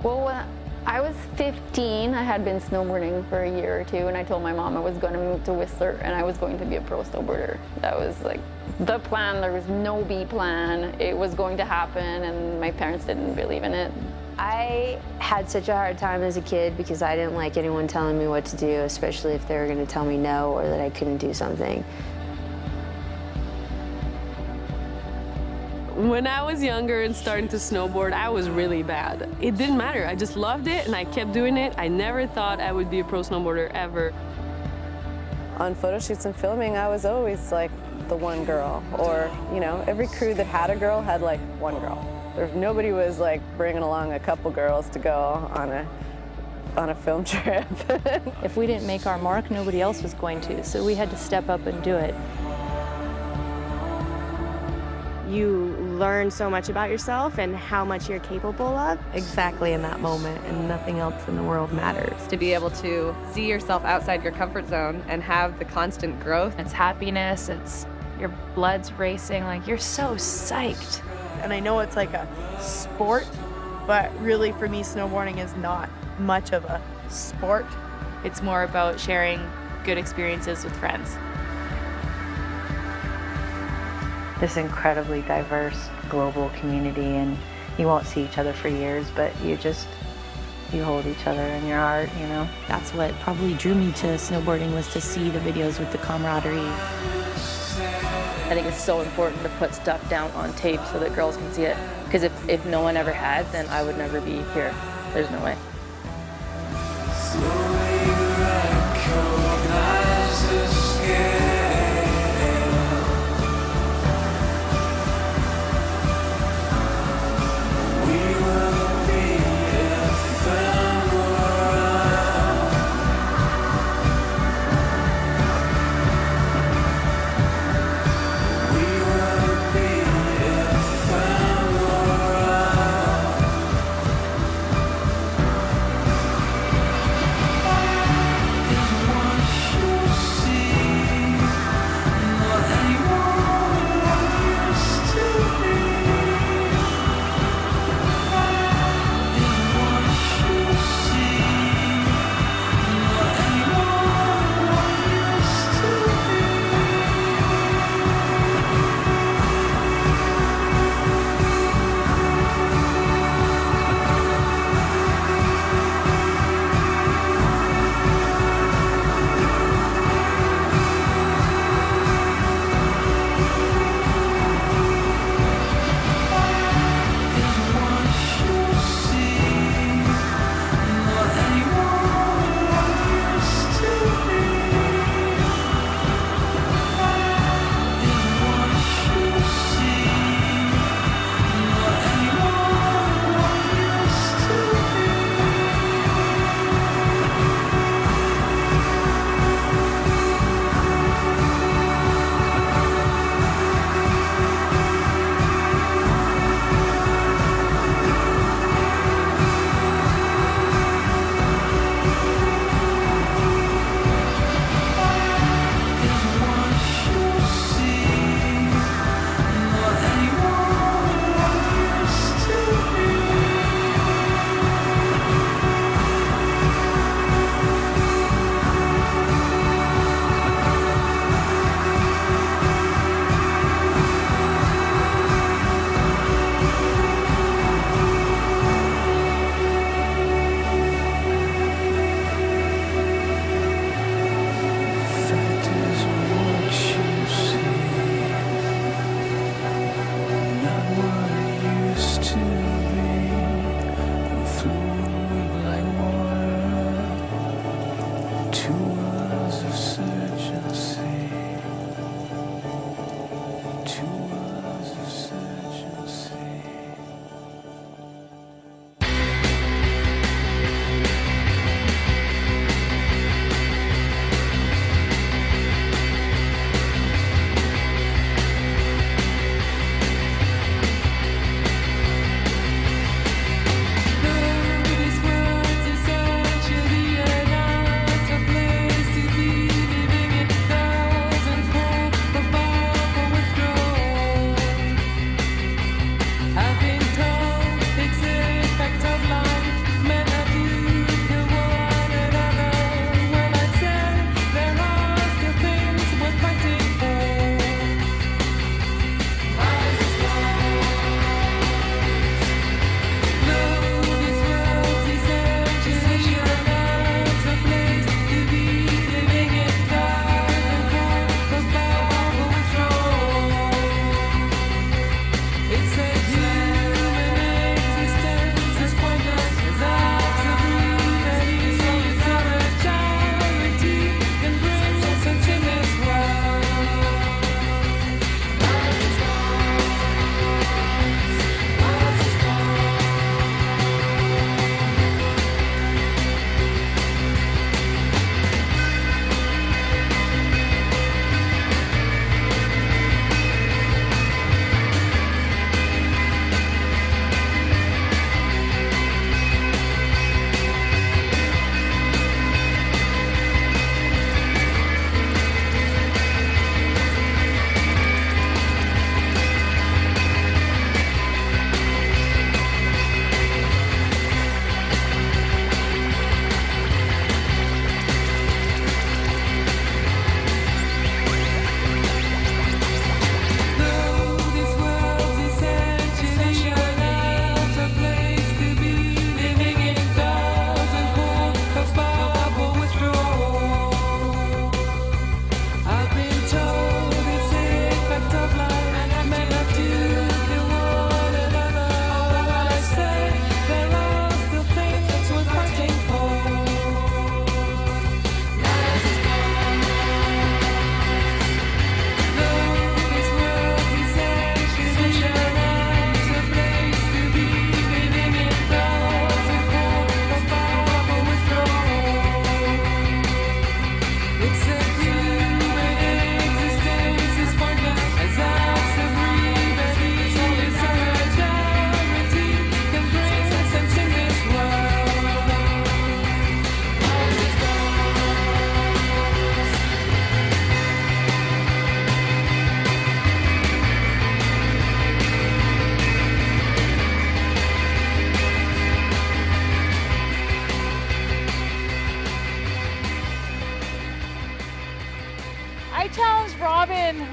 Well, when I was 15, I had been snowboarding for a year or two, and I told my mom I was going to move to Whistler and I was going to be a pro snowboarder. That was like the plan. There was no B plan. It was going to happen, and my parents didn't believe in it. I had such a hard time as a kid because I didn't like anyone telling me what to do, especially if they were going to tell me no or that I couldn't do something. When I was younger and starting to snowboard, I was really bad. It didn't matter. I just loved it and I kept doing it. I never thought I would be a pro snowboarder ever. On photo shoots and filming, I was always like the one girl, or, you know, every crew that had a girl had like one girl. Nobody was like bringing along a couple girls to go on a film trip. If we didn't make our mark, nobody else was going to, so we had to step up and do it. You learn so much about yourself and how much you're capable of. Exactly in that moment, and nothing else in the world matters. To be able to see yourself outside your comfort zone and have the constant growth. It's happiness, it's your blood's racing, like you're so psyched. And I know it's like a sport, but really for me snowboarding is not much of a sport. It's more about sharing good experiences with friends. This incredibly diverse global community, and you won't see each other for years, but you hold each other in your heart, you know? That's what probably drew me to snowboarding, was to see the videos with the camaraderie. I think it's so important to put stuff down on tape so that girls can see it, because if no one ever had, then I would never be here. There's no way.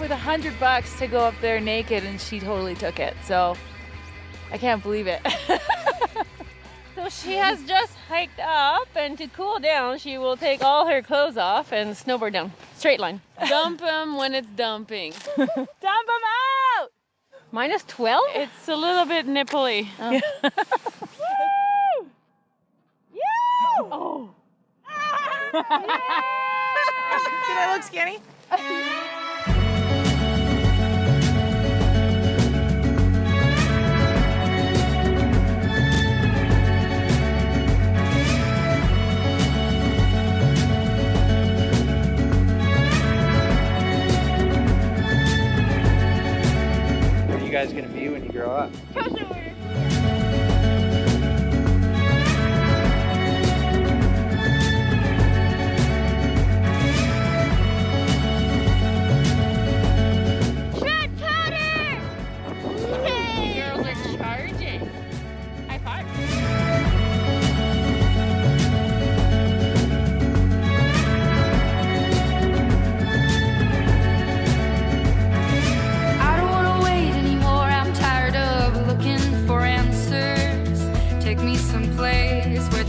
with $100 to go up there naked, and she totally took it. So I can't believe it. So she has just hiked up, and to cool down, she will take all her clothes off and snowboard down. Straight line. Dump them when it's dumping. Dump them out! -12? It's a little bit nipply. Oh. Woo! Yeah! Oh. Did I look skinny? What are you guys gonna be when you grow up?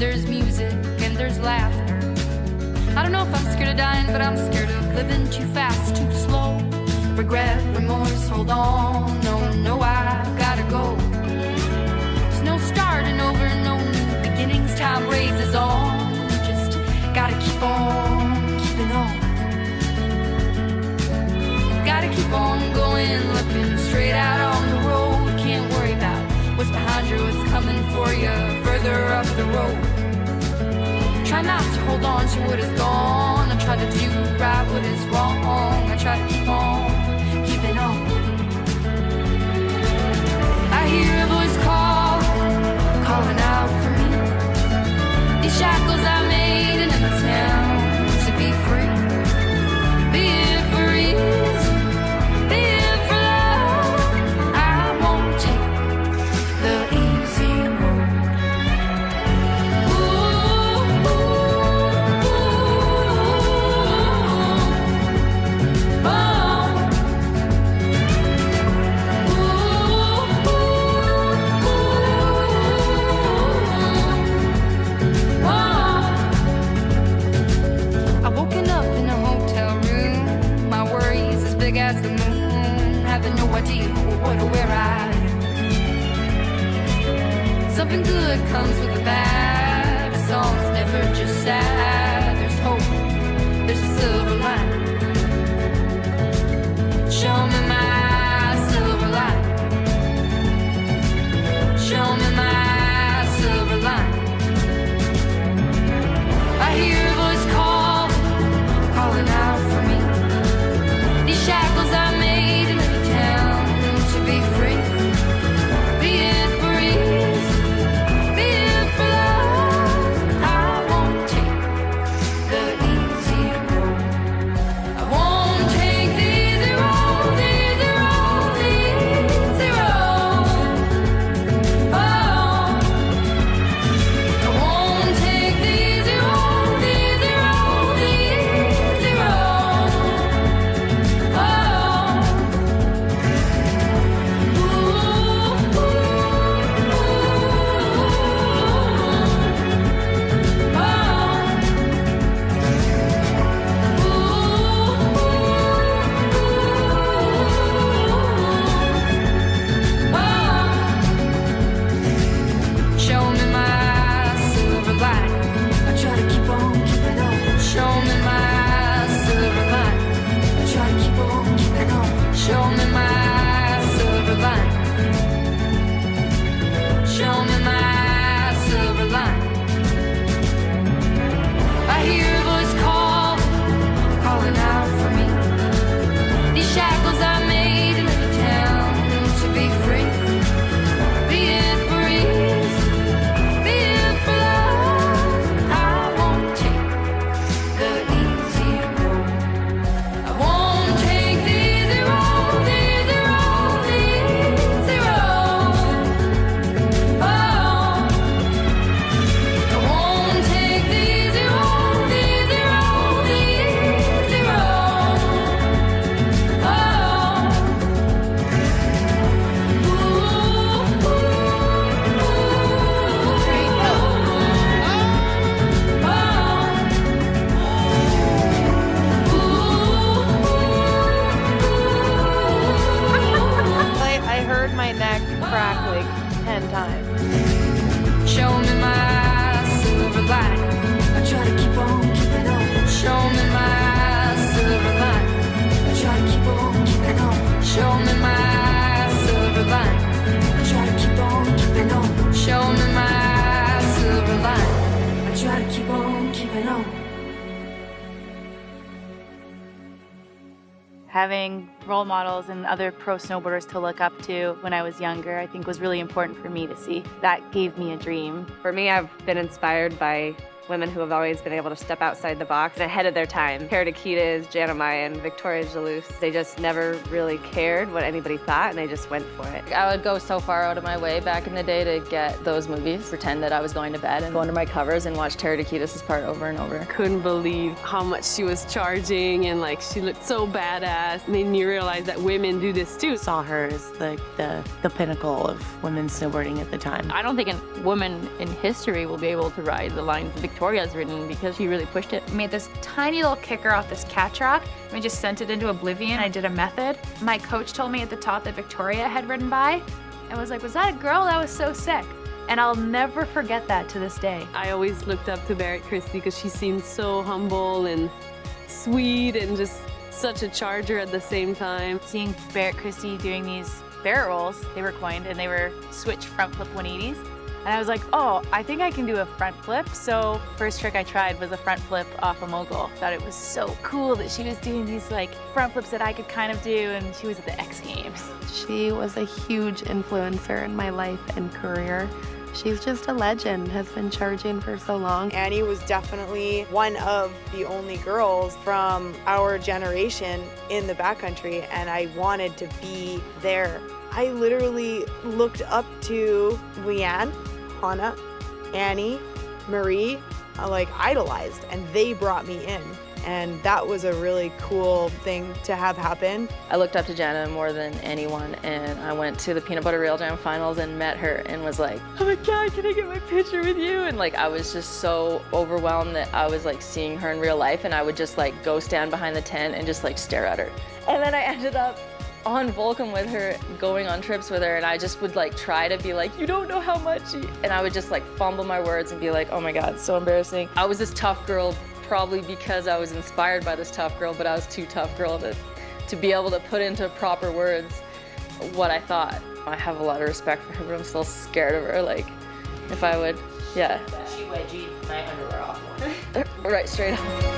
There's music and there's laughter. I don't know if I'm scared of dying, but I'm scared of living too fast, too slow. Regret, remorse, hold on. No, I've gotta go. There's no starting over, no new beginnings. Time raises on. Just gotta keep on keeping on. Gotta keep on going, looking straight out on the road. Can't worry about what's behind you, what's coming for you further up the road. Try not to hold on to what is gone. I try to do right what is wrong. I try to keep on keeping on. I hear a voice calling out for me. These shackles I made in a town to be free. Be it for ease, be it for love. I won't take the easy road. As the moon, having no idea what or where I am. Something good comes with the bad. A song's never just sad. There's hope, there's a silver lining. Show me my silver lining. Show me my silver lining. I hear a voice calling out for me. These shackles I made in a town to be free. Be it for ease, be it for love. I won't take the easy road. 10 times. Show me my silver line. I try to keep on keeping on. Show me my silver line. I try to keep on keeping on. Show me my silver line. I try to keep on keeping on. Show me my silver line. I try to keep on keeping on. Having role models and other pro snowboarders to look up to when I was younger, I think was really important for me to see. That gave me a dream. For me, I've been inspired by women who have always been able to step outside the box ahead of their time. Paradikitas, Janamaya, and Victoria Jalouse. They just never really cared what anybody thought, and they just went for it. I would go so far out of my way back in the day to get those movies, pretend that I was going to bed and go into my covers and watch Paradikitas' part over and over. Couldn't believe how much she was charging, and like she looked so badass. Made me realize that women do this too. Saw her as like the pinnacle of women's snowboarding at the time. I don't think a woman in history will be able to ride the lines Victoria's ridden because she really pushed it. I made this tiny little kicker off this catch rock and we just sent it into oblivion. I did a method. My coach told me at the top that Victoria had ridden by. I was like, was that a girl? That was so sick. And I'll never forget that to this day. I always looked up to Barrett Christie because she seemed so humble and sweet and just such a charger at the same time. Seeing Barrett Christie doing these barrel rolls, they were coined, and they were switch front flip 180s. And I was like, oh, I think I can do a front flip. So first trick I tried was a front flip off a mogul. Thought it was so cool that she was doing these like front flips that I could kind of do, and she was at the X Games. She was a huge influencer in my life and career. She's just a legend, has been charging for so long. Annie was definitely one of the only girls from our generation in the backcountry, and I wanted to be there. I literally looked up to Leanne, Hannah, Annie, Marie, like idolized, and they brought me in. And that was a really cool thing to have happen. I looked up to Jana more than anyone, and I went to the Peanut Butter Rail Jam finals and met her and was like, oh my God, can I get my picture with you? And like, I was just so overwhelmed that I was like seeing her in real life, and I would just like go stand behind the tent and just like stare at her. And then I ended up on Volcom with her, going on trips with her, and I just would like try to be like, you don't know how much, and I would just like fumble my words and be like, oh my God, it's so embarrassing. I was this tough girl probably because I was inspired by this tough girl, but I was too tough girl to be able to put into proper words what I thought. I have a lot of respect for her, but I'm still scared of her. Like, if I would, yeah. She wedgied my underwear off. Right, straight up.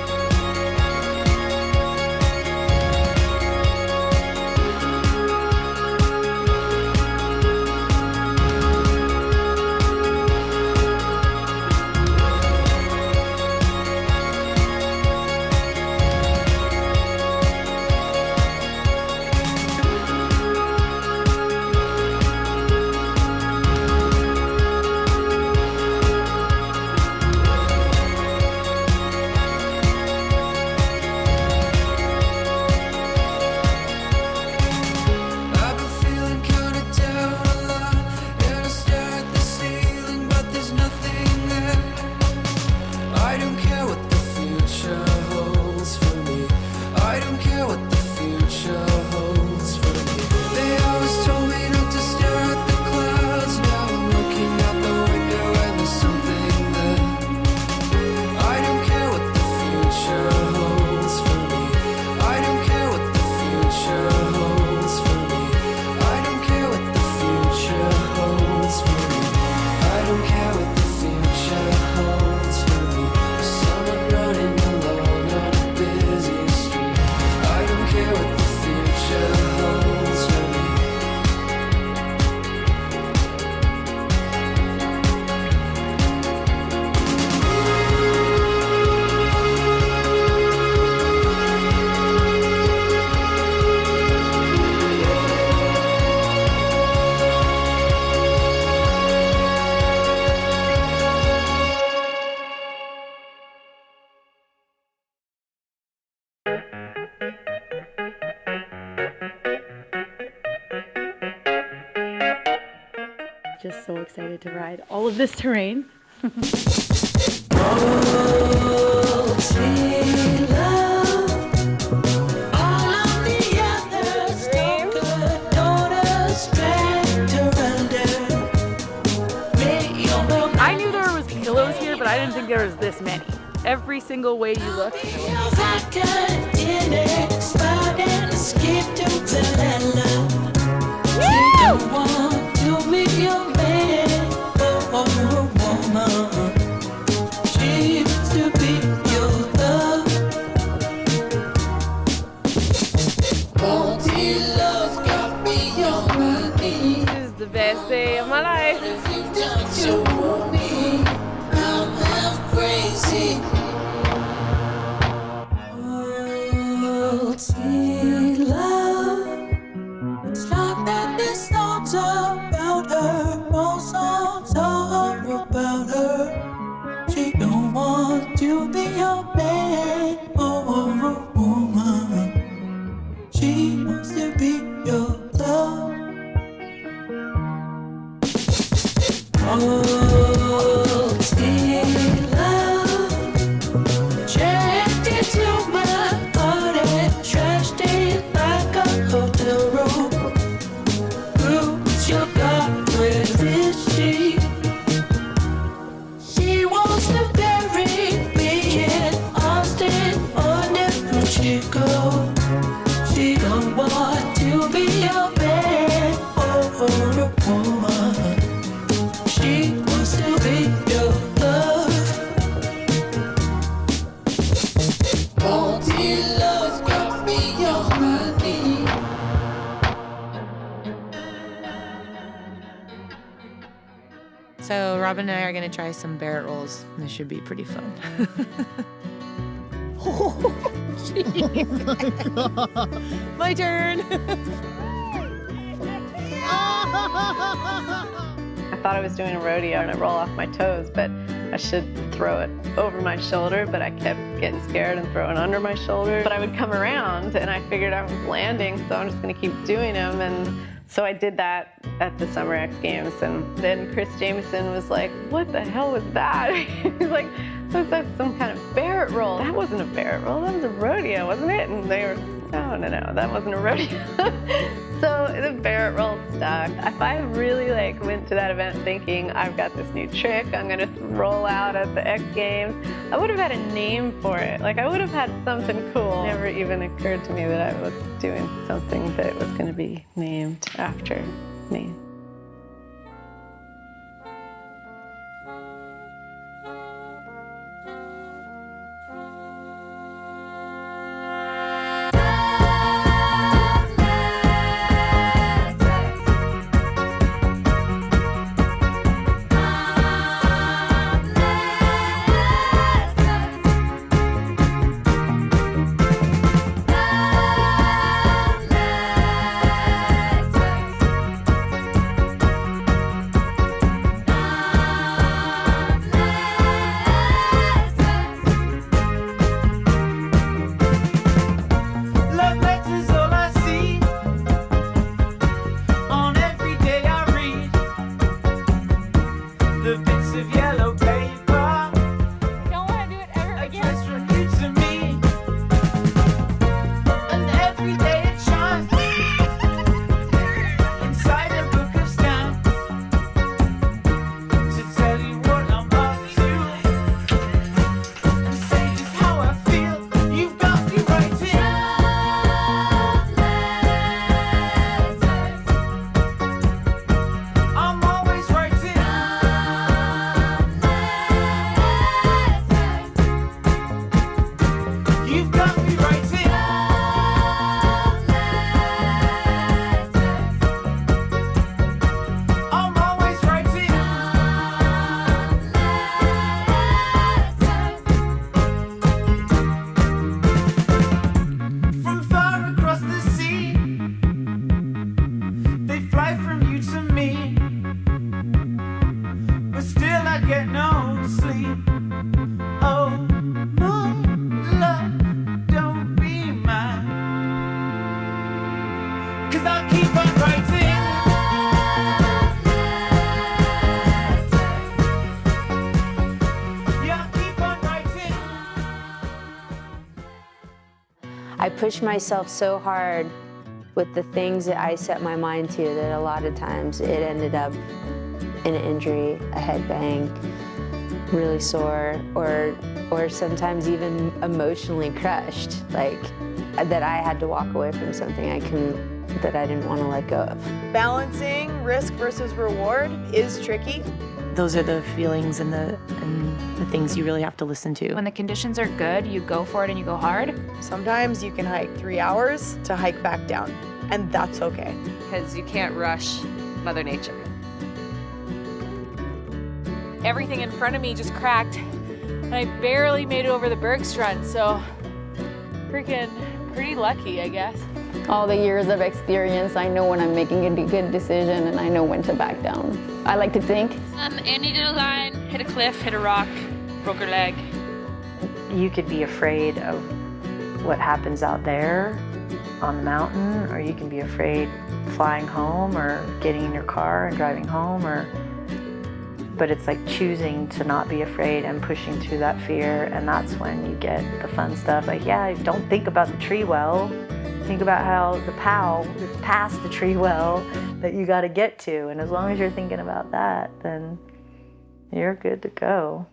Just so excited to ride all of this terrain. I didn't think there was this many. Every single way you look. This is the best day of my life. It's like that this song's about her, most songs are about her. She don't want to be your man or a woman. She wants to be your love. Oh, still love, checked into my heart and trashed it like a hotel room. Who's your God, where is she? She wants to bury me in Austin or New Chicago. She don't want to be your man or a woman. She wants to be your love. Oh, dear love's got me on my knees. So Robin and I are gonna try some barrel rolls. This should be pretty fun. Oh, jeez. My turn. I thought I was doing a rodeo and I roll off my toes, but I should throw it over my shoulder, but I kept getting scared and throwing under my shoulder. But I would come around and I figured I was landing, so I'm just gonna keep doing them. And so I did that at the Summer X Games, and then Chris Jameson was like, what the hell was that? He's like, was that some kind of barrel roll? That wasn't a barrel roll, that was a rodeo, wasn't it? And they were, no, that wasn't a rodeo. So the barrel roll stuck. If I really went to that event thinking, I've got this new trick, I'm gonna roll out at the X Games, I would have had a name for it. I would have had something cool. It never even occurred to me that I was doing something that was gonna be named after me. I push myself so hard with the things that I set my mind to that a lot of times it ended up in an injury, a head bang, really sore, or sometimes even emotionally crushed, like that I had to walk away from something that I didn't want to let go of. Balancing risk versus reward is tricky. Those are the feelings and the things you really have to listen to. When the conditions are good, you go for it and you go hard. Sometimes you can hike 3 hours to hike back down, and that's okay. Because you can't rush Mother Nature. Everything in front of me just cracked, and I barely made it over the Bergstrand, so freaking pretty lucky, I guess. All the years of experience, I know when I'm making a good decision and I know when to back down. I like to think. Any little line, hit a cliff, hit a rock, broke her leg. You could be afraid of what happens out there on the mountain, or you can be afraid flying home or getting in your car and driving home, but it's like choosing to not be afraid and pushing through that fear, and that's when you get the fun stuff. Like, yeah, don't think about the tree well. Think about how the POW is past the tree well that you got to get to, and as long as you're thinking about that, then you're good to go.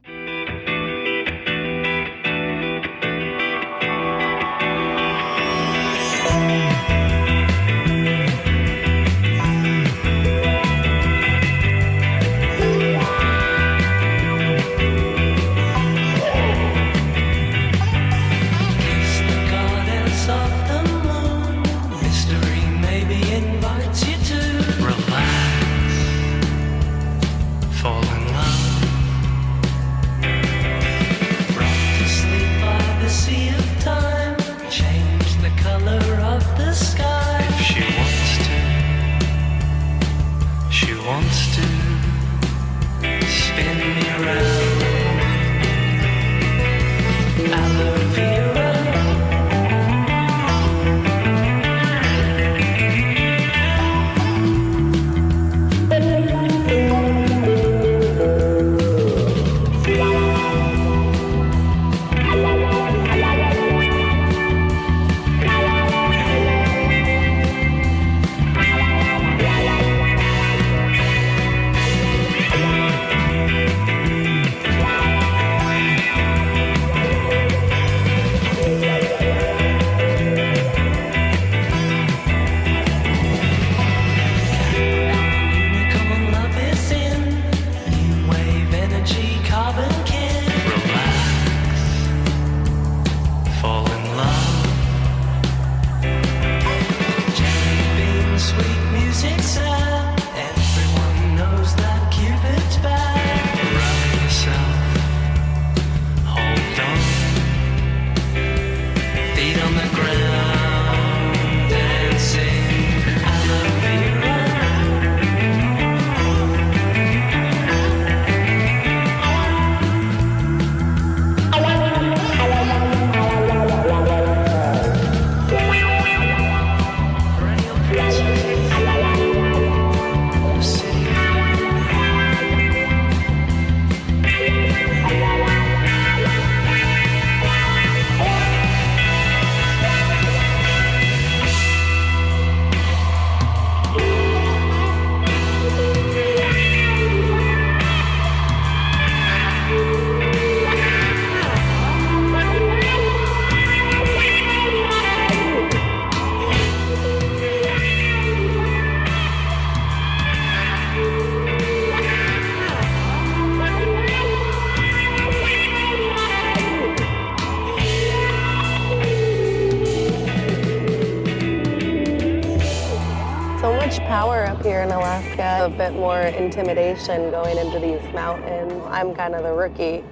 Power up here in Alaska, a bit more intimidation going into these mountains. I'm kind of the rookie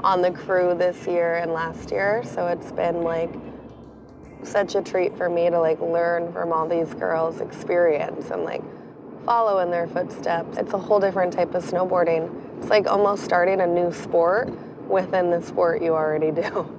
on the crew this year and last year, so it's been like such a treat for me to like learn from all these girls' experience and like follow in their footsteps. It's a whole different type of snowboarding. It's like almost starting a new sport within the sport you already do.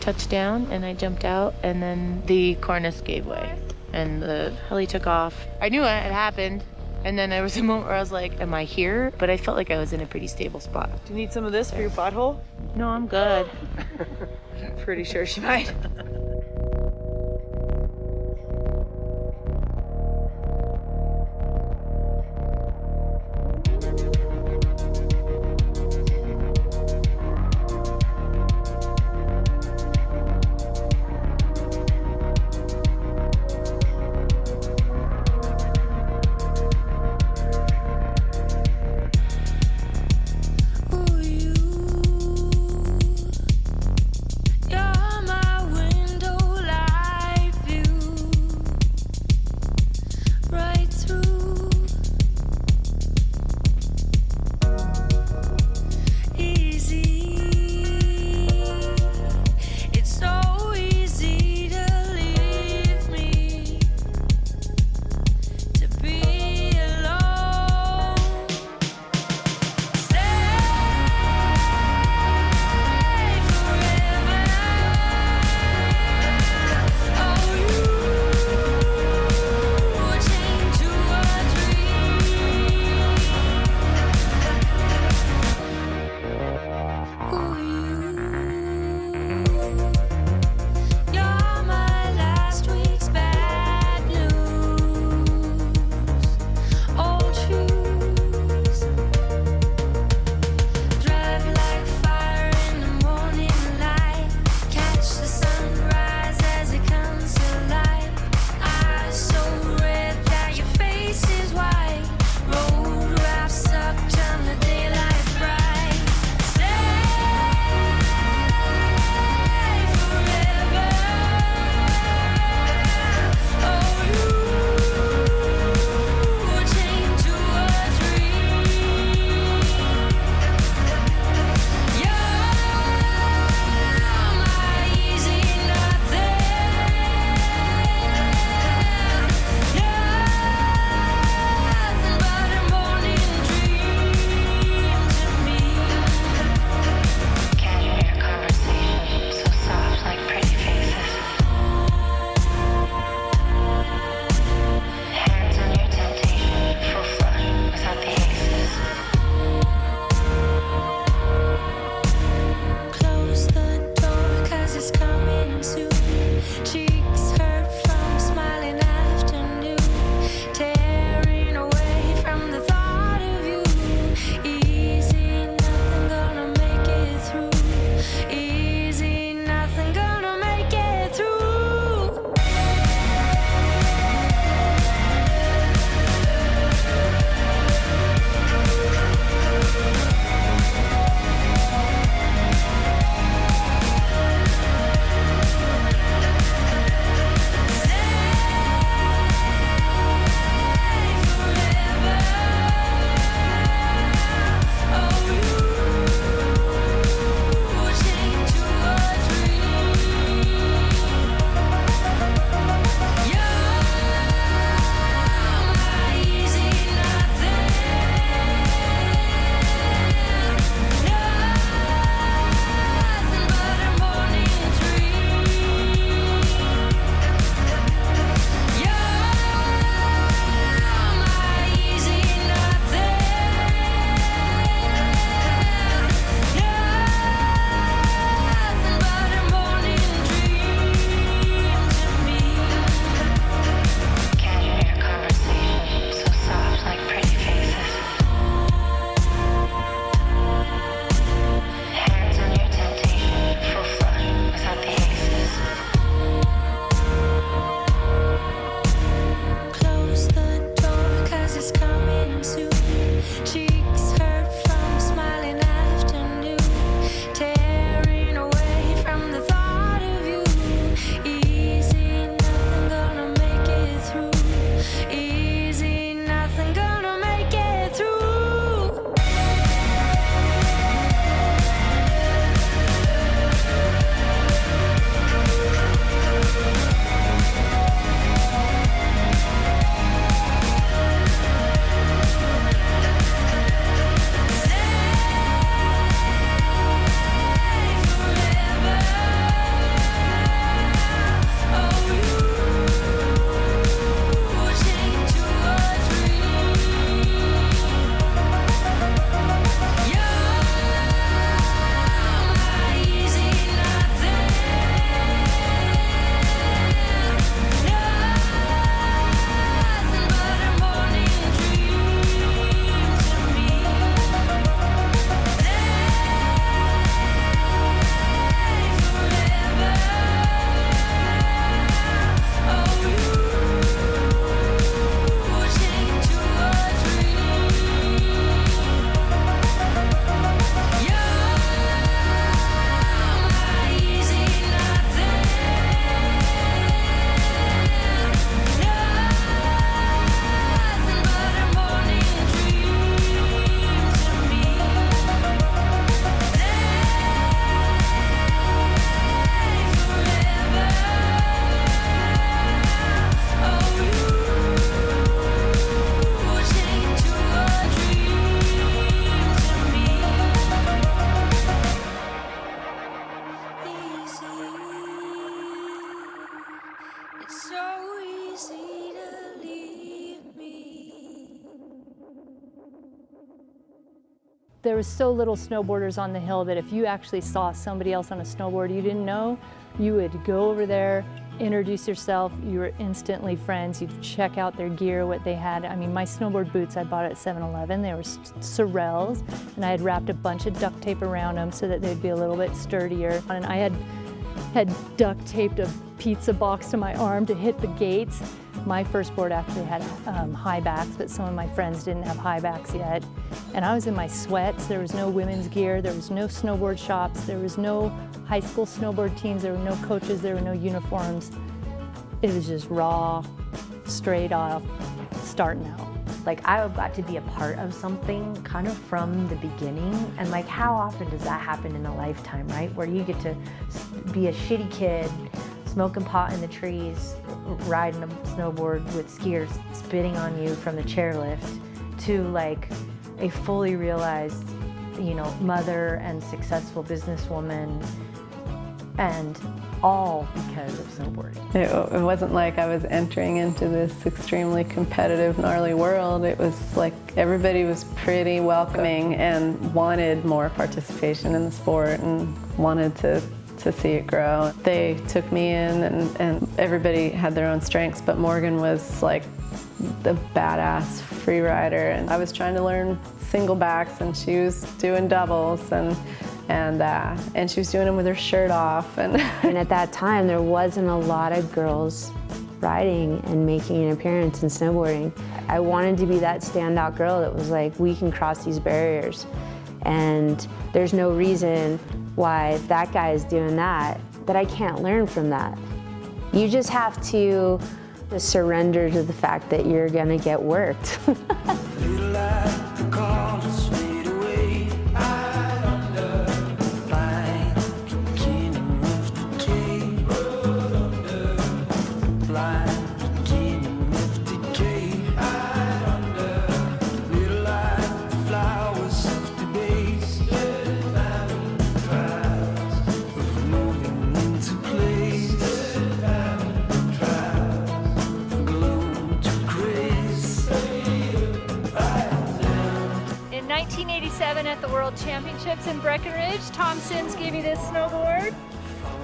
touched down and I jumped out, and then the cornice gave way and the heli took off. I knew it had happened, and then there was a moment where I was like, am I here? But I felt like I was in a pretty stable spot. Do you need some of this for your butthole? No, I'm good. Pretty sure she might. You're my wind. There was so little snowboarders on the hill that if you actually saw somebody else on a snowboard you didn't know, you would go over there, introduce yourself, you were instantly friends, you'd check out their gear, what they had. I mean, my snowboard boots I bought at 7-Eleven, they were Sorels, and I had wrapped a bunch of duct tape around them so that they'd be a little bit sturdier. And I had duct taped a pizza box to my arm to hit the gates. My first board actually had high backs, but some of my friends didn't have high backs yet. And I was in my sweats, there was no women's gear, there was no snowboard shops, there was no high school snowboard teams, there were no coaches, there were no uniforms. It was just raw, straight off, starting out. Like, I got to be a part of something kind of from the beginning, and like, how often does that happen in a lifetime, right? Where you get to be a shitty kid, smoking pot in the trees, riding a snowboard with skiers spitting on you from the chairlift, to like a fully realized, you know, mother and successful businesswoman, and all because of snowboarding. It wasn't like I was entering into this extremely competitive, gnarly world. It was like everybody was pretty welcoming and wanted more participation in the sport and wanted to see it grow. They took me in, and everybody had their own strengths, but Morgan was like the badass free rider, and I was trying to learn single backs and she was doing doubles, and she was doing them with her shirt off. And at that time, there wasn't a lot of girls riding and making an appearance in snowboarding. I wanted to be that standout girl that was like, we can cross these barriers. And there's no reason why, if that guy is doing that I can't learn from that. You just have to surrender to the fact that you're gonna get worked. At the World Championships in Breckenridge, Tom Sims gave me this snowboard.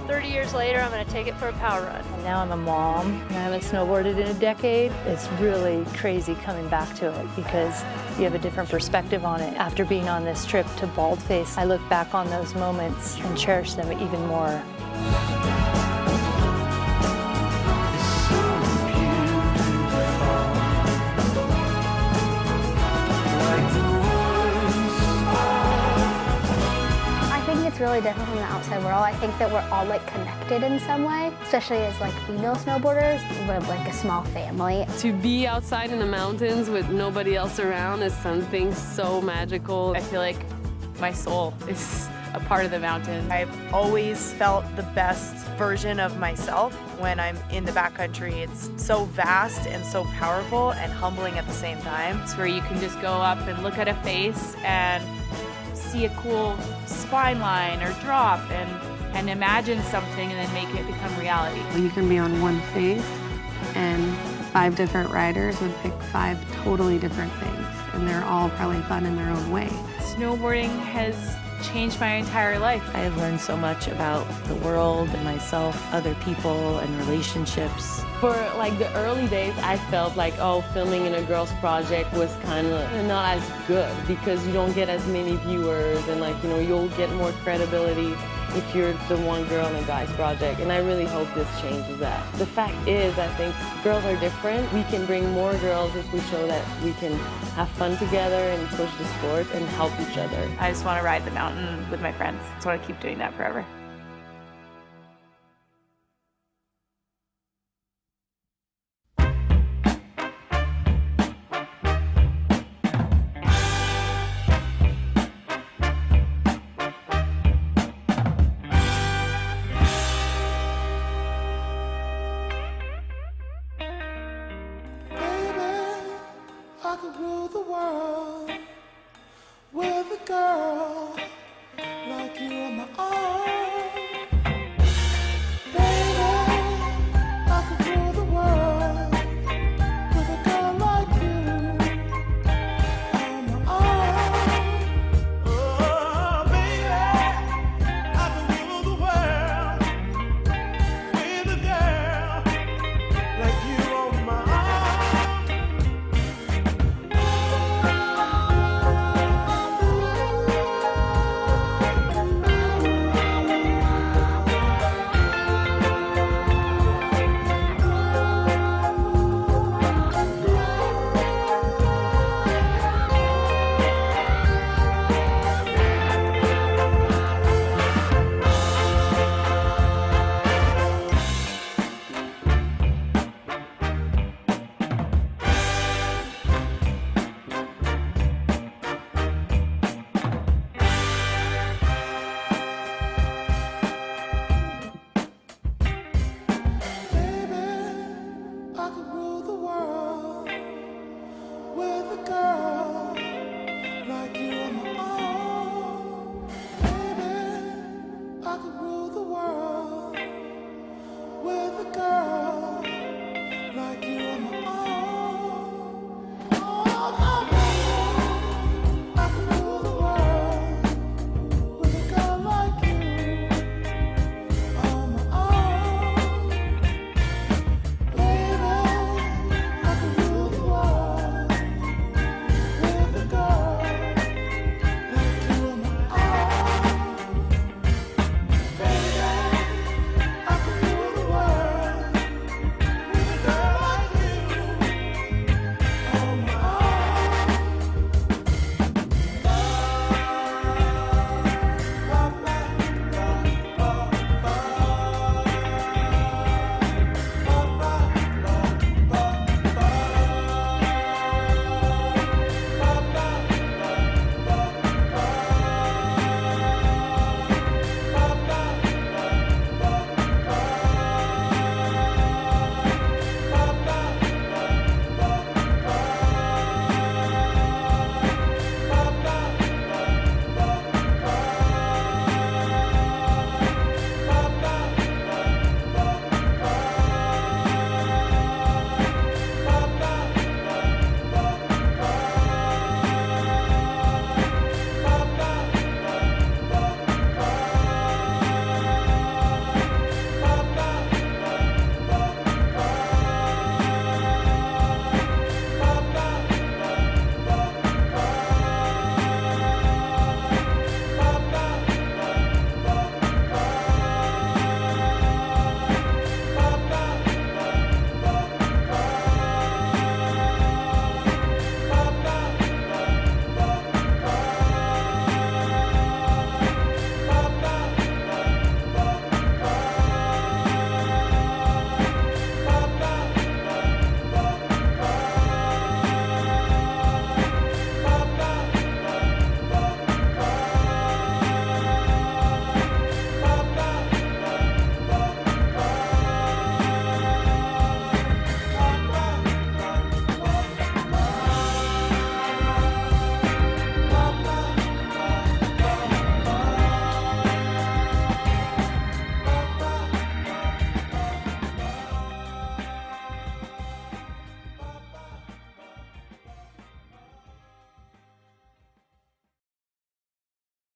30 years later, I'm going to take it for a power run. And now I'm a mom. I haven't snowboarded in a decade. It's really crazy coming back to it because you have a different perspective on it. After being on this trip to Baldface, I look back on those moments and cherish them even more. It's really different from the outside world. I think that we're all like connected in some way, especially as like female snowboarders. We're like a small family. To be outside in the mountains with nobody else around is something so magical. I feel like my soul is a part of the mountain. I've always felt the best version of myself when I'm in the backcountry. It's so vast and so powerful and humbling at the same time. It's where you can just go up and look at a face and see a cool spine line or drop and imagine something and then make it become reality. You can be on one face and 5 different riders would pick 5 totally different things, and they're all probably fun in their own way. Snowboarding has changed my entire life. I have learned so much about the world and myself, other people and relationships. For like the early days, I felt like, oh, filming in a girl's project was kind of not as good because you don't get as many viewers and like, you know, you'll get more credibility if you're the one girl in a guy's project. And I really hope this changes that. The fact is, I think girls are different. We can bring more girls if we show that we can have fun together and push the sport and help each other. I just want to ride the mountain with my friends. I just want to keep doing that forever. I could rule the world with a girl.